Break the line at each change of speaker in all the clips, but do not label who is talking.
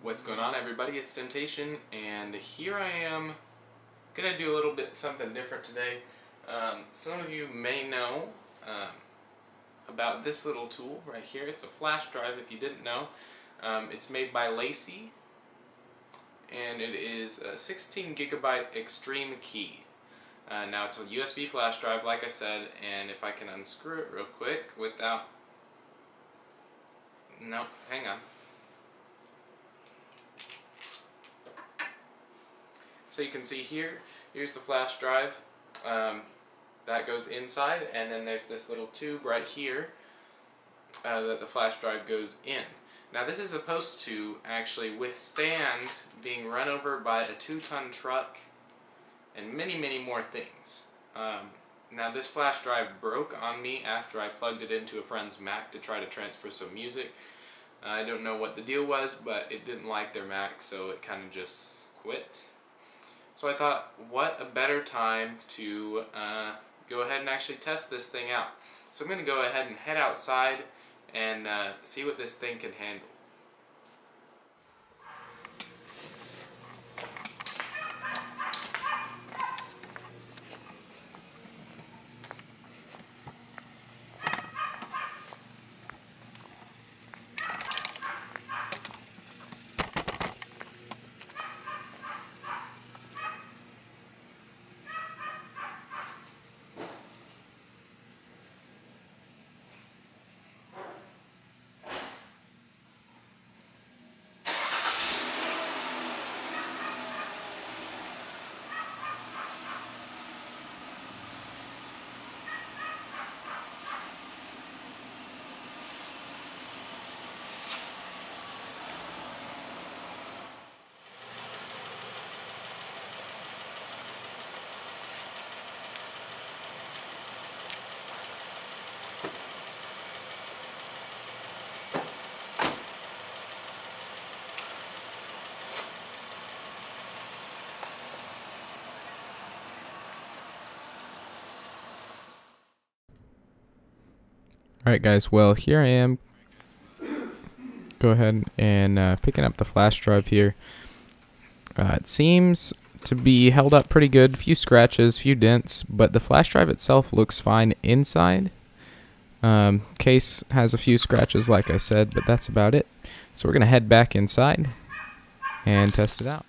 What's going on, everybody? It's Temptation, and here I am gonna do a little bit something different today. Some of you may know about this little tool right here. It's a flash drive, if you didn't know. It's made by LaCie, and it is a 16 gigabyte XtremKey. Now it's a USB flash drive, like I said, and if I can unscrew it real quick without... No, hang on. So you can see here's the flash drive. That goes inside, and then there's this little tube right here that the flash drive goes in. Now this is supposed to actually withstand being run over by a 2-ton truck and many, many more things. Now this flash drive broke on me after I plugged it into a friend's Mac to try to transfer some music. I don't know what the deal was, but it didn't like their Mac, so it kind of just quit. So I thought, what a better time to go ahead and actually test this thing out. So I'm going to go ahead and head outside and see what this thing can handle. Alright guys, well here I am. Go ahead and picking up the flash drive here. It seems to be held up pretty good. A few scratches, few dents, but the flash drive itself looks fine inside. Case has a few scratches like I said, but that's about it. So we're going to head back inside and test it out.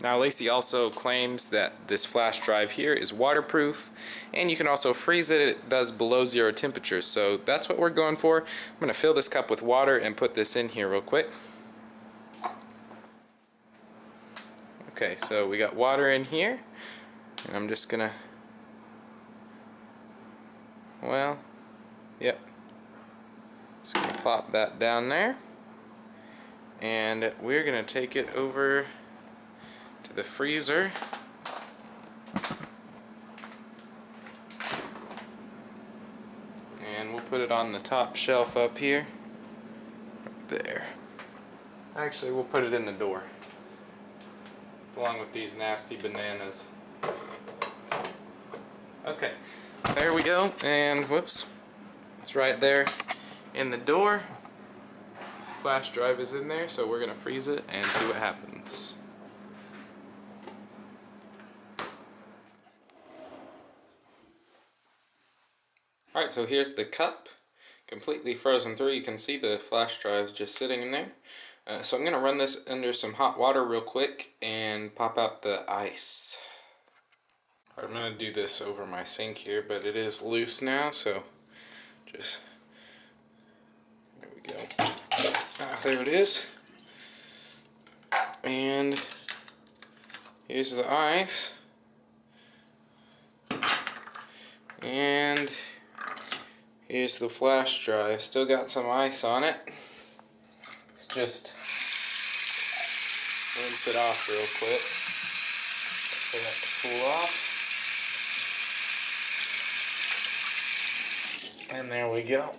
Now LaCie also claims that this flash drive here is waterproof, and you can also freeze it. It does below 0 temperatures, so that's what we're going for. I'm going to fill this cup with water and put this in here real quick. Okay, so we got water in here, and I'm just going to, well, yep, just going to plop that down there, and we're going to take it over to the freezer. And we'll put it on the top shelf up here. Right there. Actually, we'll put it in the door, along with these nasty bananas. Okay, there we go, and whoops, it's right there in the door. Flash drive is in there, so we're gonna freeze it and see what happens. Alright, so here's the cup, completely frozen through. You can see the flash drive just sitting in there. So I'm going to run this under some hot water real quick and pop out the ice. I'm going to do this over my sink here, but it is loose now, so just, there we go. There it is. And here's the ice. And here's the flash drive. Still got some ice on it. Let's just rinse it off real quick. For that to cool off. And there we go.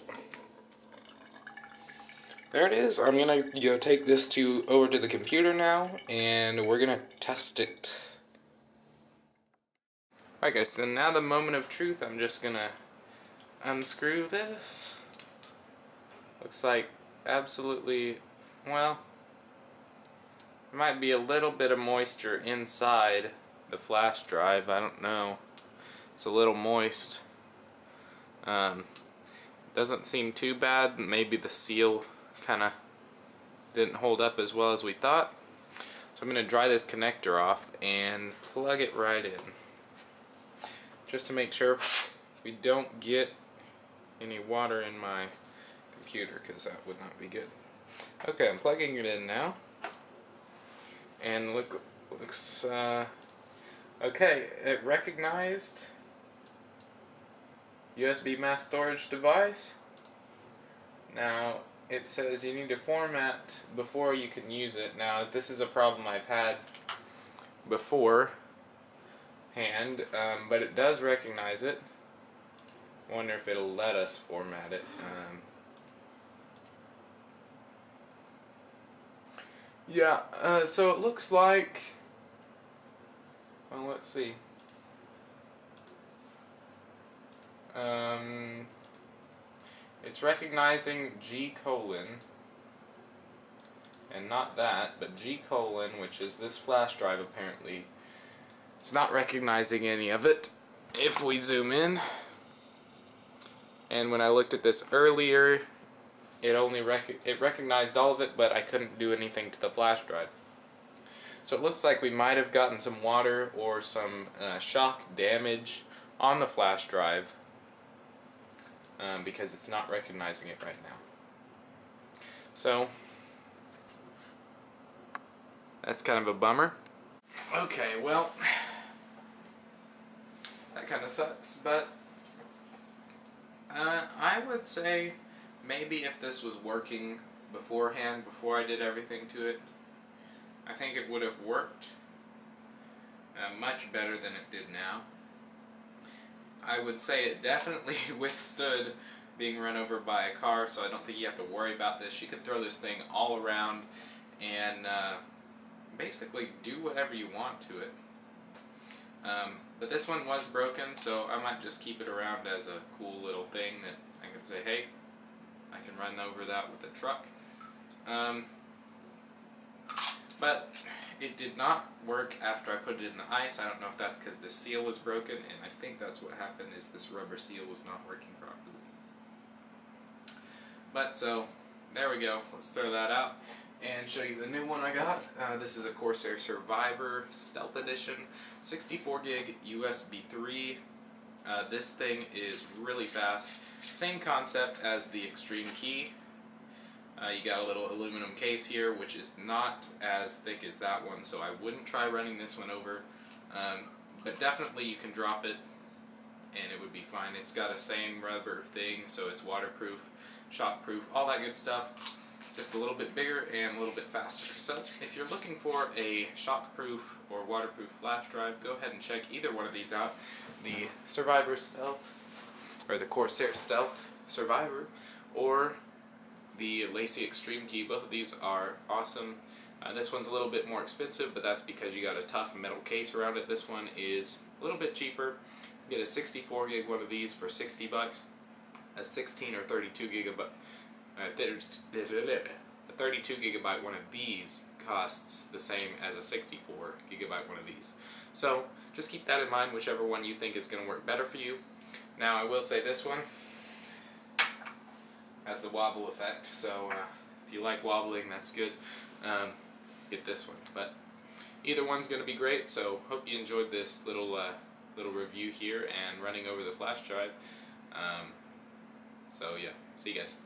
There it is. I'm gonna take this over to the computer now, and we're gonna test it. Alright guys, so now the moment of truth. I'm just gonna unscrew this. Looks like absolutely well, there might be a little bit of moisture inside the flash drive. I don't know. It's a little moist. Doesn't seem too bad. Maybe the seal kind of didn't hold up as well as we thought. So I'm going to dry this connector off and plug it right in, just to make sure we don't get any water in my computer, because that would not be good. Okay, I'm plugging it in now, and looks okay. It recognized USB mass storage device. Now it says you need to format before you can use it. Now this is a problem I've had beforehand, but it does recognize it. Wonder if it'll let us format it. Yeah, so it looks like, well, let's see. It's recognizing G:, and not that, but G:, which is this flash drive apparently. It's not recognizing any of it. If we zoom in, and when I looked at this earlier, it only recognized all of it, but I couldn't do anything to the flash drive. So it looks like we might have gotten some water or some shock damage on the flash drive, because it's not recognizing it right now. So that's kind of a bummer. Okay, well, that kind of sucks, but I would say maybe if this was working beforehand, before I did everything to it, I think it would have worked much better than it did now. I would say it definitely withstood being run over by a car, so I don't think you have to worry about this. You can throw this thing all around and basically do whatever you want to it. But this one was broken, so I might just keep it around as a cool little thing that I can say, hey, I can run over that with a truck. But it did not work after I put it in the ice. I don't know if that's because the seal was broken, and I think that's what happened, is this rubber seal was not working properly. But so, there we go. Let's throw that out and show you the new one I got. This is a Corsair Survivor Stealth Edition, 64 gig USB 3. This thing is really fast. Same concept as the XtremKey. You got a little aluminum case here, which is not as thick as that one, so I wouldn't try running this one over. But definitely you can drop it and it would be fine. It's got a same rubber thing, so it's waterproof, shockproof, all that good stuff. Just a little bit bigger and a little bit faster. So if you're looking for a shockproof or waterproof flash drive, go ahead and check either one of these out. The Survivor Stealth, or the Corsair Stealth Survivor, or the LaCie XtremKey. Both of these are awesome. This one's a little bit more expensive, but that's because you got a tough metal case around it. This one is a little bit cheaper. You get a 64 gig one of these for $60. A 16 or 32 gigabyte, a 32 gigabyte one of these costs the same as a 64 gigabyte one of these. So just keep that in mind, whichever one you think is going to work better for you. Now I will say this one has the wobble effect, so if you like wobbling, that's good. Get this one. But either one's going to be great, so hope you enjoyed this little review here and running over the flash drive. So yeah, see you guys.